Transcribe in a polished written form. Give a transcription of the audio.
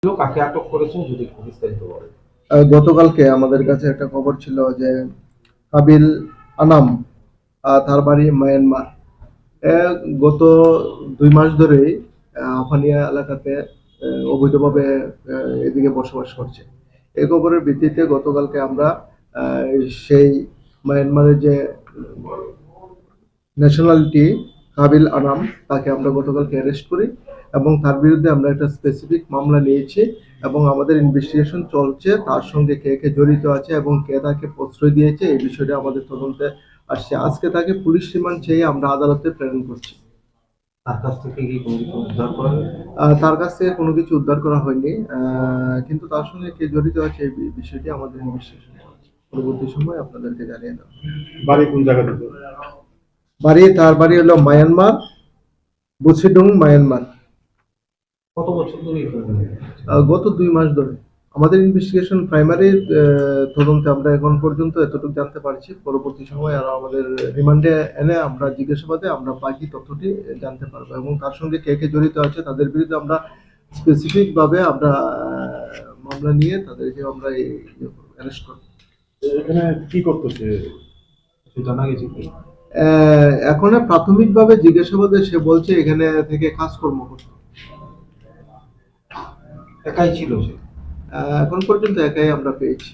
কাকে আটক করেছেন যদি একটু বিস্তারিত বলেন। গতকালকে আমাদের কাছে একটা খবর ছিল যে কাবিল আনাম, তার বাড়ি মায়ানমার। এ গত ২ মাস ধরেই আফানিয়া এলাকাতে অবৈধভাবে এদিকে বসবাস করছে। এই খবরের ভিত্তিতে গতকালকে আমরা আহ, সেই মায়ানমারের যে ন্যাশনালিটি কাবিল আনাম, তাকে আমরা গতকালকে অ্যারেস্ট করি এবং তার বিরুদ্ধে আমরা একটা স্পেসিফিক মামলা নিয়েছি এবং আমাদের ইনভেস্টিগেশন চলছে। তার সঙ্গে কে কে জড়িত আছে এবং কে তাকে প্রশ্রয় দিয়েছে এই বিষয়টা আমাদের তদন্তে আসছে। আজকে তাকে পুলিশ রিমান্ড চেয়ে আমরা আদালতে প্রেরণ করছি। তার কাছ থেকে কি কোনো কিছু উদ্ধার করা হয়েছে? তার কাছ থেকে কোনো কিছু উদ্ধার করা হয়নি, কিন্তু তার সঙ্গে কে জড়িত আছে এই বিষয়টি আমাদের ইনভেস্টিগেশন চলছে। পরবর্তী সময় আপনাদেরকে জানিয়ে দেওয়া হবে। বাড়ি কোন জায়গাটাতে? তার বাড়ি হলো মায়ানমার, বুসিডুং, মায়ানমার। কত বছর ধরে এই প্রবলেম? গত ২ মাস ধরে আমাদের ইনভেস্টিগেশন প্রাইমারি তদন্তে আমরা এখন পর্যন্ত এতটুকু জানতে পারছি। পরবর্তী সময় আরো আমাদের রিমান্ডে এনে আমরা জিজ্ঞাসাবাদে আমরা বাকি তথ্যটি জানতে পারবো এবং তার সঙ্গে কে কে জড়িত আছে তাদের বিরুদ্ধে আমরা স্পেসিফিক ভাবে আমরা মামলা নিয়ে তাদেরকে আমরা অ্যারেস্ট করবো। এখানে কি করতেছে সে জানা গেছে কি? এখন প্রাথমিকভাবে জিজ্ঞাসাবাদে সে বলছে এখানে থেকে কাজকর্ম করতো। একাই ছিল সে? এখন পর্যন্ত একাই আমরা পেয়েছি।